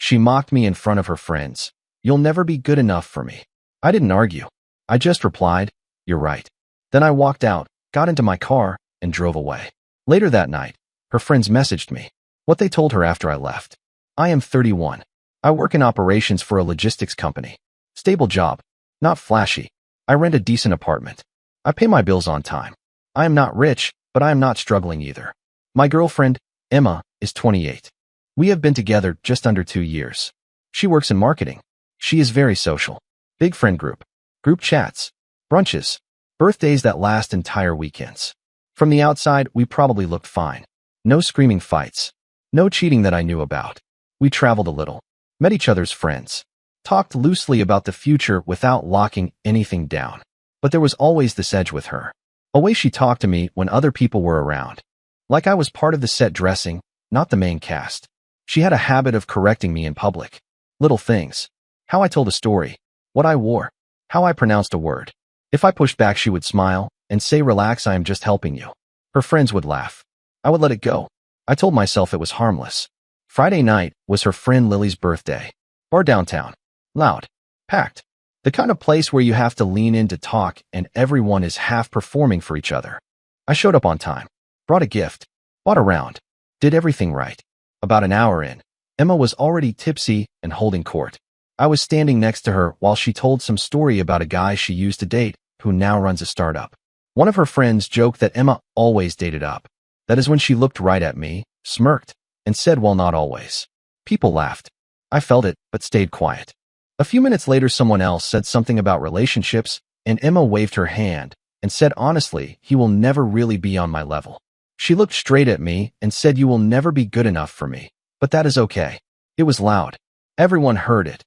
She mocked me in front of her friends. You'll never be good enough for me. I didn't argue. I just replied, you're right. Then I walked out, got into my car, and drove away. Later that night, her friends messaged me. What they told her after I left. I am 31. I work in operations for a logistics company. Stable job. Not flashy. I rent a decent apartment. I pay my bills on time. I am not rich, but I am not struggling either. My girlfriend, Emma, is 28. We have been together just under 2 years. She works in marketing. She is very social. Big friend group chats, brunches, birthdays that last entire weekends. From the outside, we probably looked fine. No screaming fights. No cheating that I knew about. We traveled a little, met each other's friends, talked loosely about the future without locking anything down. But there was always this edge with her. A way she talked to me when other people were around. Like I was part of the set dressing, not the main cast. She had a habit of correcting me in public. Little things. How I told a story. What I wore. How I pronounced a word. If I pushed back, she would smile and say, relax, I am just helping you. Her friends would laugh. I would let it go. I told myself it was harmless. Friday night was her friend Lily's birthday. Bar downtown. Loud. Packed. The kind of place where you have to lean in to talk and everyone is half performing for each other. I showed up on time. Brought a gift. Bought a round. Did everything right. About an hour in, Emma was already tipsy and holding court. I was standing next to her while she told some story about a guy she used to date who now runs a startup. One of her friends joked that Emma always dated up. That is when she looked right at me, smirked, and said, well, not always. People laughed. I felt it, but stayed quiet. A few minutes later, someone else said something about relationships, and Emma waved her hand and said, honestly, he will never really be on my level. She looked straight at me and said, you will never be good enough for me, but that is okay. It was loud. Everyone heard it.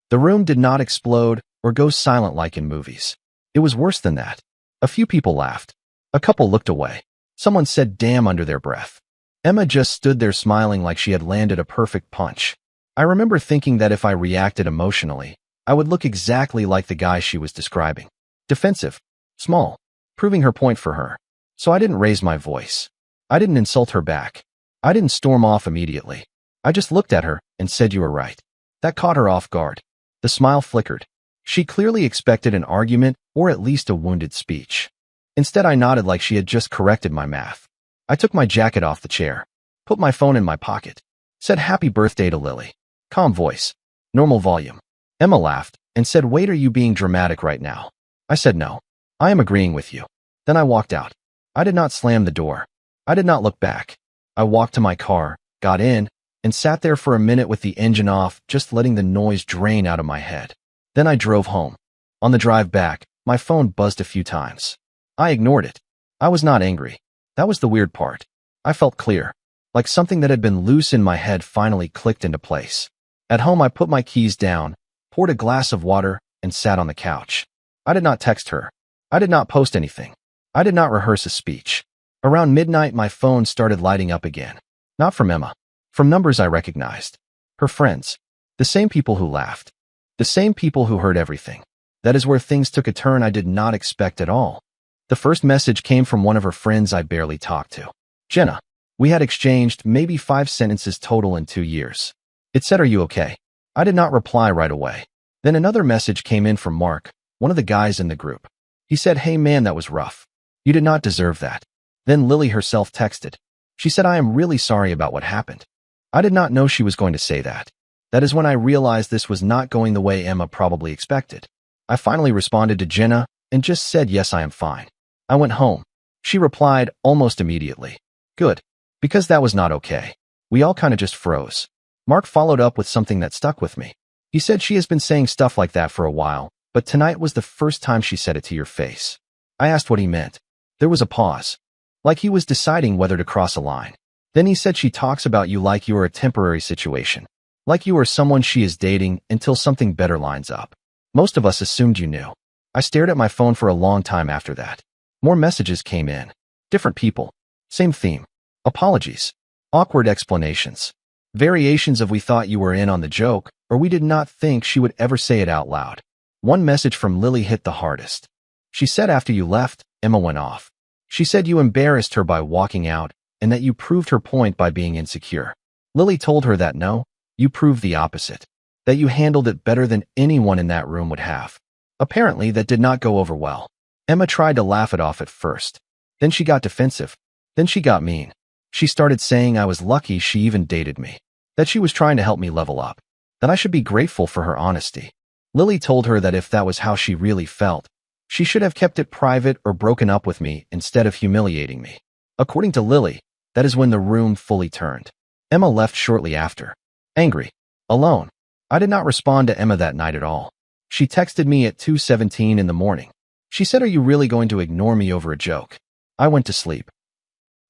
The room did not explode or go silent like in movies. It was worse than that. A few people laughed. A couple looked away. Someone said damn under their breath. Emma just stood there smiling like she had landed a perfect punch. I remember thinking that if I reacted emotionally, I would look exactly like the guy she was describing. Defensive. Small. Proving her point for her. So I didn't raise my voice. I didn't insult her back. I didn't storm off immediately. I just looked at her and said, you were right. That caught her off guard. The smile flickered. She clearly expected an argument or at least a wounded speech. Instead, I nodded like she had just corrected my math. I took my jacket off the chair, put my phone in my pocket, said happy birthday to Lily. Calm voice. Normal volume. Emma laughed and said, wait, are you being dramatic right now? I said no. I am agreeing with you. Then I walked out. I did not slam the door. I did not look back. I walked to my car, got in, and sat there for a minute with the engine off, just letting the noise drain out of my head. Then I drove home. On the drive back, my phone buzzed a few times. I ignored it. I was not angry. That was the weird part. I felt clear, like something that had been loose in my head finally clicked into place. At home, I put my keys down, poured a glass of water, and sat on the couch. I did not text her. I did not post anything. I did not rehearse a speech. Around midnight, my phone started lighting up again. Not from Emma. From numbers I recognized. Her friends. The same people who laughed. The same people who heard everything. That is where things took a turn I did not expect at all. The first message came from one of her friends I barely talked to. Jenna. We had exchanged maybe 5 sentences total in 2 years. It said, are you okay? I did not reply right away. Then another message came in from Mark, one of the guys in the group. He said, hey man, that was rough. You did not deserve that. Then Lily herself texted. She said, I am really sorry about what happened. I did not know she was going to say that. That is when I realized this was not going the way Emma probably expected. I finally responded to Jenna and just said, yes, I am fine. I went home. She replied almost immediately. Good. Because that was not okay. We all kind of just froze. Mark followed up with something that stuck with me. He said she has been saying stuff like that for a while, but tonight was the first time she said it to your face. I asked what he meant. There was a pause. Like he was deciding whether to cross a line. Then he said she talks about you like you are a temporary situation. Like you are someone she is dating until something better lines up. Most of us assumed you knew. I stared at my phone for a long time after that. More messages came in. Different people. Same theme. Apologies. Awkward explanations. Variations of we thought you were in on the joke, or we did not think she would ever say it out loud. One message from Lily hit the hardest. She said after you left, Emma went off. She said you embarrassed her by walking out and that you proved her point by being insecure. Lily told her that no, You proved the opposite. That you handled it better than anyone in that room would have. Apparently, that did not go over well. Emma tried to laugh it off at first. Then she got defensive. Then she got mean. She started saying I was lucky she even dated me. That she was trying to help me level up. That I should be grateful for her honesty. Lily told her that if that was how she really felt, she should have kept it private or broken up with me instead of humiliating me. According to Lily, that is when the room fully turned. Emma left shortly after. Angry. Alone. I did not respond to Emma that night at all. She texted me at 2:17 in the morning. She said, "Are you really going to ignore me over a joke?" I went to sleep.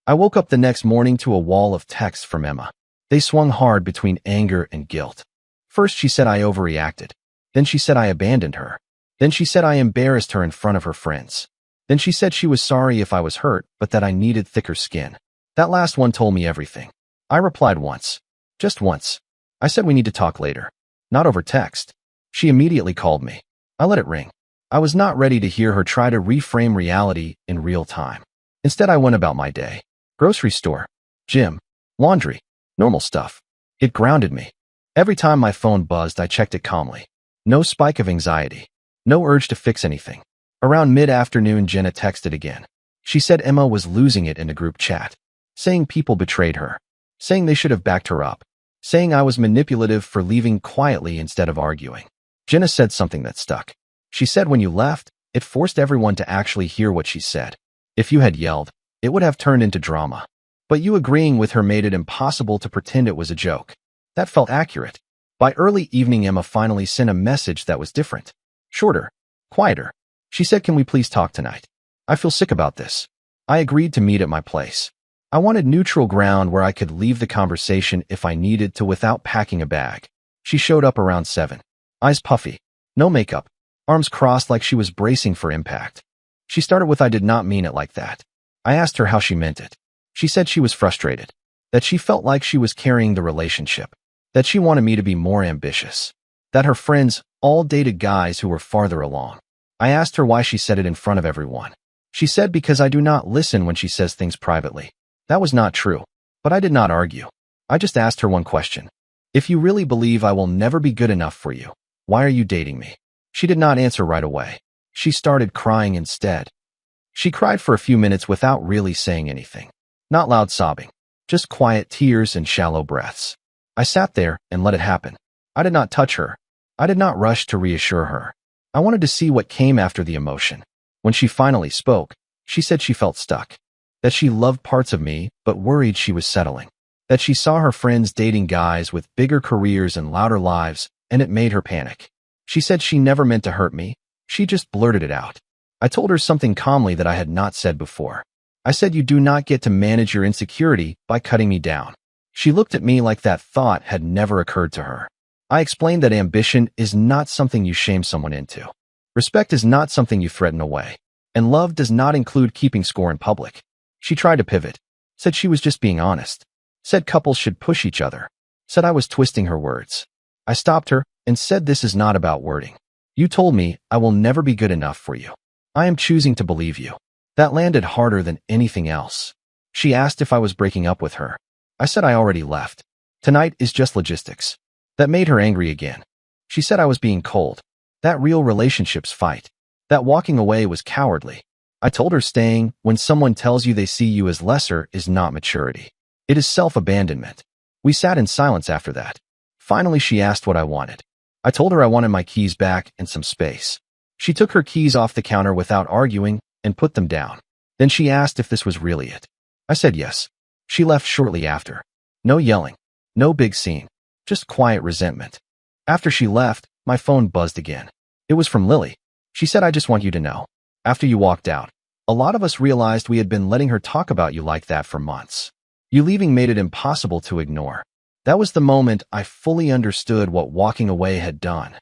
I woke up the next morning to a wall of texts from Emma. They swung hard between anger and guilt. First, she said I overreacted. Then she said I abandoned her. Then she said I embarrassed her in front of her friends. Then she said she was sorry if I was hurt, but that I needed thicker skin. That last one told me everything. I replied once. Just once. I said we need to talk later. Not over text. She immediately called me. I let it ring. I was not ready to hear her try to reframe reality in real time. Instead, I went about my day. Grocery store. Gym. Laundry. Normal stuff. It grounded me. Every time my phone buzzed, I checked it calmly. No spike of anxiety. No urge to fix anything. Around mid-afternoon, Jenna texted again. She said Emma was losing it in a group chat. Saying people betrayed her. Saying they should have backed her up. Saying I was manipulative for leaving quietly instead of arguing. Jenna said something that stuck. She said when you left, it forced everyone to actually hear what she said. If you had yelled, it would have turned into drama. But you agreeing with her made it impossible to pretend it was a joke. That felt accurate. By early evening, Emma finally sent a message that was different. Shorter. Quieter. She said, "Can we please talk tonight? I feel sick about this." I agreed to meet at my place. I wanted neutral ground where I could leave the conversation if I needed to without packing a bag. She showed up around 7. Eyes puffy. No makeup. Arms crossed like she was bracing for impact. She started with, "I did not mean it like that." I asked her how she meant it. She said she was frustrated. That she felt like she was carrying the relationship. That she wanted me to be more ambitious. That her friends all dated guys who were farther along. I asked her why she said it in front of everyone. She said because I do not listen when she says things privately. That was not true. But I did not argue. I just asked her one question. If you really believe I will never be good enough for you, why are you dating me? She did not answer right away. She started crying instead. She cried for a few minutes without really saying anything. Not loud sobbing. Just quiet tears and shallow breaths. I sat there and let it happen. I did not touch her. I did not rush to reassure her. I wanted to see what came after the emotion. When she finally spoke, she said she felt stuck. That she loved parts of me, but worried she was settling. That she saw her friends dating guys with bigger careers and louder lives, and it made her panic. She said she never meant to hurt me. She just blurted it out. I told her something calmly that I had not said before. I said, "You do not get to manage your insecurity by cutting me down." She looked at me like that thought had never occurred to her. I explained that ambition is not something you shame someone into. Respect is not something you threaten away. And love does not include keeping score in public. She tried to pivot. Said she was just being honest. Said couples should push each other. Said I was twisting her words. I stopped her and said, "This is not about wording. You told me I will never be good enough for you. I am choosing to believe you." That landed harder than anything else. She asked if I was breaking up with her. I said I already left. Tonight is just logistics. That made her angry again. She said I was being cold. That real relationships fight. That walking away was cowardly. I told her staying when someone tells you they see you as lesser is not maturity. It is self-abandonment. We sat in silence after that. Finally, she asked what I wanted. I told her I wanted my keys back and some space. She took her keys off the counter without arguing and put them down. Then she asked if this was really it. I said yes. She left shortly after. No yelling. No big scene. Just quiet resentment. After she left, my phone buzzed again. It was from Lily. She said, "I just want you to know. After you walked out, a lot of us realized we had been letting her talk about you like that for months. You leaving made it impossible to ignore." That was the moment I fully understood what walking away had done.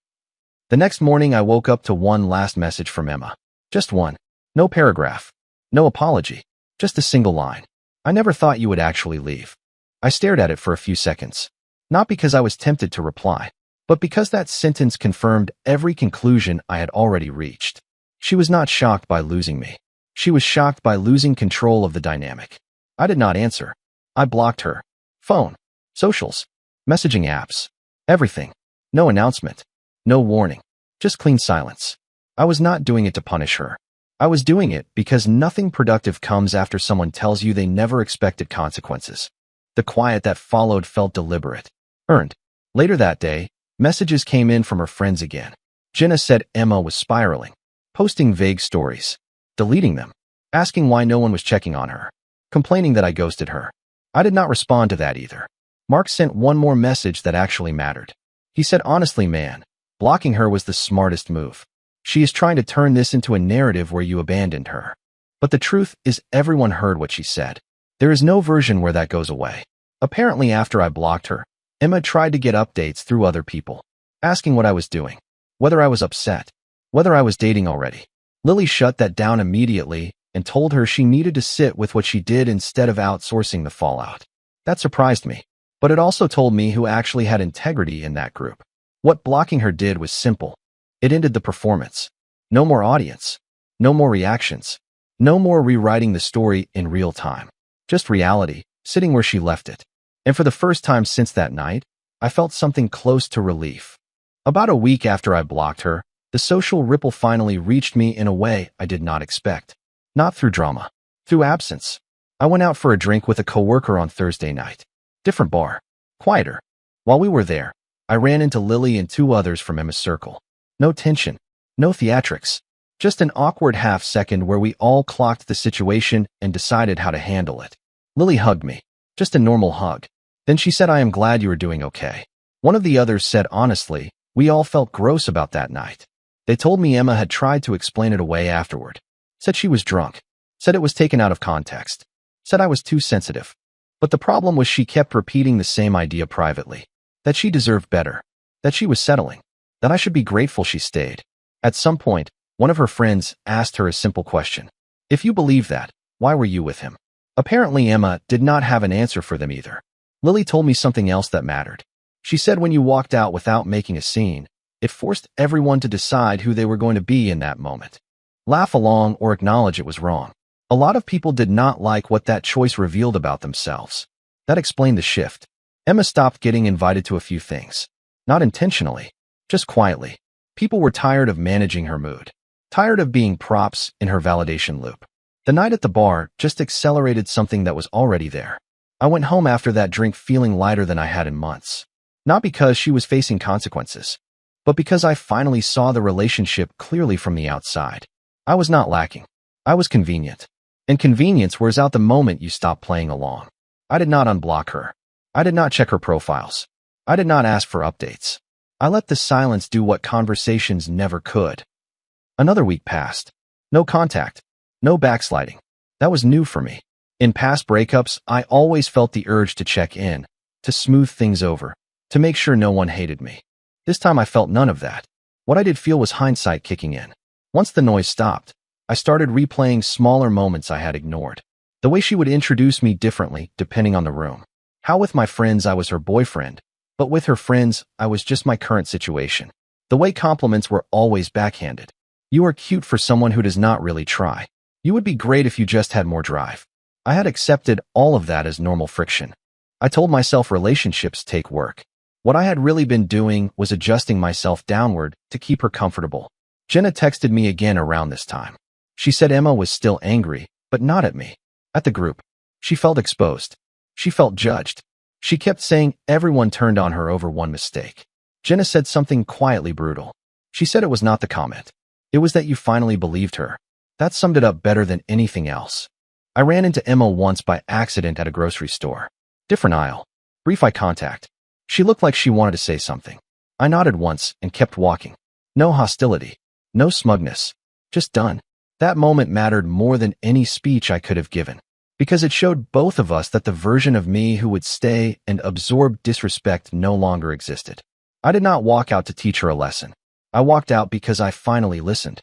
The next morning, I woke up to one last message from Emma. Just one. No paragraph. No apology. Just a single line. "I never thought you would actually leave." I stared at it for a few seconds. Not because I was tempted to reply, but because that sentence confirmed every conclusion I had already reached. She was not shocked by losing me. She was shocked by losing control of the dynamic. I did not answer. I blocked her. Phone. Socials. Messaging apps. Everything. No announcement. No warning. Just clean silence. I was not doing it to punish her. I was doing it because nothing productive comes after someone tells you they never expected consequences. The quiet that followed felt deliberate. Earned. Later that day, messages came in from her friends again. Jenna said Emma was spiraling, posting vague stories, deleting them, asking why no one was checking on her, complaining that I ghosted her. I did not respond to that either. Mark sent one more message that actually mattered. He said, honestly, man, blocking her was the smartest move. She is trying to turn this into a narrative where you abandoned her. But the truth is everyone heard what she said. There is no version where that goes away. Apparently after I blocked her, Emma tried to get updates through other people, asking what I was doing, whether I was upset, whether I was dating already. Lily shut that down immediately and told her she needed to sit with what she did instead of outsourcing the fallout. That surprised me, but it also told me who actually had integrity in that group. What blocking her did was simple. It ended the performance. No more audience. No more reactions. No more rewriting the story in real time. Just reality, sitting where she left it. And for the first time since that night, I felt something close to relief. About a week after I blocked her, the social ripple finally reached me in a way I did not expect. Not through drama. Through absence. I went out for a drink with a coworker on Thursday night. Different bar. Quieter. While we were there, I ran into Lily and two others from Emma's circle. No tension. No theatrics. Just an awkward half-second where we all clocked the situation and decided how to handle it. Lily hugged me. Just a normal hug. Then she said, I am glad you are doing okay. One of the others said, honestly, we all felt gross about that night. They told me Emma had tried to explain it away afterward. Said she was drunk. Said it was taken out of context. Said I was too sensitive. But the problem was she kept repeating the same idea privately. That she deserved better. That she was settling. That I should be grateful she stayed. At some point, one of her friends asked her a simple question. If you believe that, why were you with him? Apparently Emma did not have an answer for them either. Lily told me something else that mattered. She said when you walked out without making a scene, it forced everyone to decide who they were going to be in that moment. Laugh along or acknowledge it was wrong. A lot of people did not like what that choice revealed about themselves. That explained the shift. Emma stopped getting invited to a few things. Not intentionally, just quietly. People were tired of managing her mood. Tired of being props in her validation loop. The night at the bar just accelerated something that was already there. I went home after that drink feeling lighter than I had in months. Not because she was facing consequences, but because I finally saw the relationship clearly from the outside. I was not lacking. I was convenient. And convenience wears out the moment you stop playing along. I did not unblock her. I did not check her profiles. I did not ask for updates. I let the silence do what conversations never could. Another week passed. No contact. No backsliding. That was new for me. In past breakups, I always felt the urge to check in, to smooth things over, to make sure no one hated me. This time I felt none of that. What I did feel was hindsight kicking in. Once the noise stopped, I started replaying smaller moments I had ignored. The way she would introduce me differently depending on the room. How with my friends I was her boyfriend, but with her friends I was just my current situation. The way compliments were always backhanded. You are cute for someone who does not really try. You would be great if you just had more drive. I had accepted all of that as normal friction. I told myself relationships take work. What I had really been doing was adjusting myself downward to keep her comfortable. Jenna texted me again around this time. She said Emma was still angry, but not at me. At the group. She felt exposed. She felt judged. She kept saying everyone turned on her over one mistake. Jenna said something quietly brutal. She said it was not the comment. It was that you finally believed her. That summed it up better than anything else. I ran into Emma once by accident at a grocery store. Different aisle. Brief eye contact. She looked like she wanted to say something. I nodded once and kept walking. No hostility. No smugness. Just done. That moment mattered more than any speech I could have given. Because it showed both of us that the version of me who would stay and absorb disrespect no longer existed. I did not walk out to teach her a lesson. I walked out because I finally listened.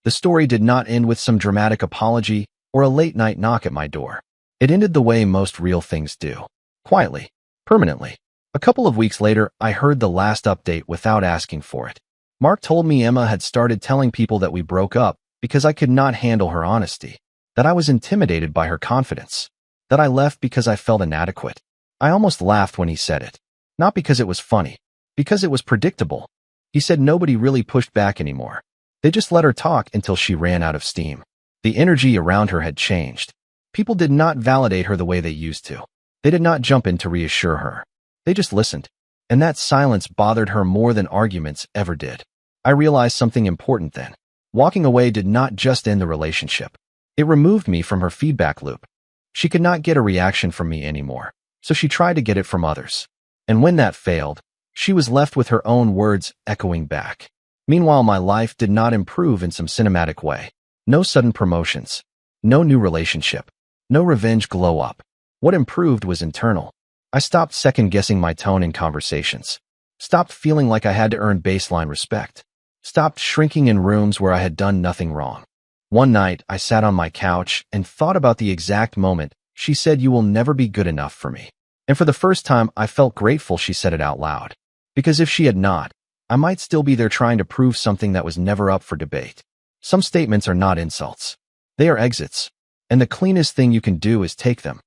The story did not end with some dramatic apology or a late-night knock at my door. It ended the way most real things do. Quietly. Permanently. A couple of weeks later, I heard the last update without asking for it. Mark told me Emma had started telling people that we broke up because I could not handle her honesty, that I was intimidated by her confidence, that I left because I felt inadequate. I almost laughed when he said it. Not because it was funny, because it was predictable. He said nobody really pushed back anymore. They just let her talk until she ran out of steam. The energy around her had changed. People did not validate her the way they used to. They did not jump in to reassure her. They just listened. And that silence bothered her more than arguments ever did. I realized something important then. Walking away did not just end the relationship. It removed me from her feedback loop. She could not get a reaction from me anymore, so she tried to get it from others. And when that failed, she was left with her own words echoing back. Meanwhile, my life did not improve in some cinematic way. No sudden promotions. No new relationship. No revenge glow up. What improved was internal. I stopped second-guessing my tone in conversations. Stopped feeling like I had to earn baseline respect. Stopped shrinking in rooms where I had done nothing wrong. One night, I sat on my couch and thought about the exact moment she said, "You will never be good enough for me." And for the first time, I felt grateful she said it out loud. Because if she had not, I might still be there trying to prove something that was never up for debate. Some statements are not insults. They are exits. And the cleanest thing you can do is take them.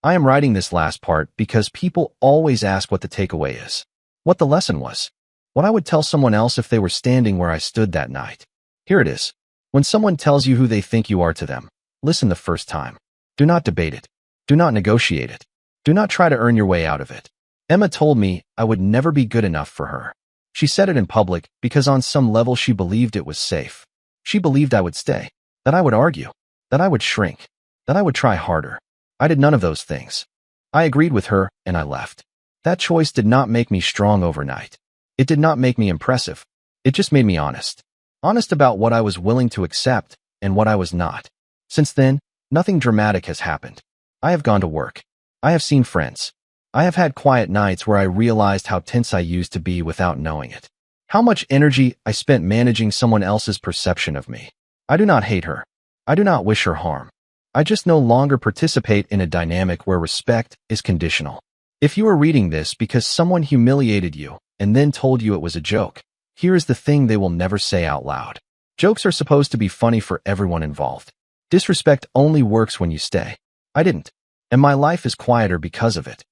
I am writing this last part because people always ask what the takeaway is. What the lesson was. What I would tell someone else if they were standing where I stood that night. Here it is. When someone tells you who they think you are to them, listen the first time. Do not debate it. Do not negotiate it. Do not try to earn your way out of it. Emma told me I would never be good enough for her. She said it in public because on some level she believed it was safe. She believed I would stay, that I would argue, that I would shrink, that I would try harder. I did none of those things. I agreed with her and I left. That choice did not make me strong overnight. It did not make me impressive. It just made me honest. Honest about what I was willing to accept and what I was not. Since then, nothing dramatic has happened. I have gone to work. I have seen friends. I have had quiet nights where I realized how tense I used to be without knowing it. How much energy I spent managing someone else's perception of me. I do not hate her. I do not wish her harm. I just no longer participate in a dynamic where respect is conditional. If you are reading this because someone humiliated you and then told you it was a joke, here is the thing they will never say out loud. Jokes are supposed to be funny for everyone involved. Disrespect only works when you stay. I didn't. And my life is quieter because of it.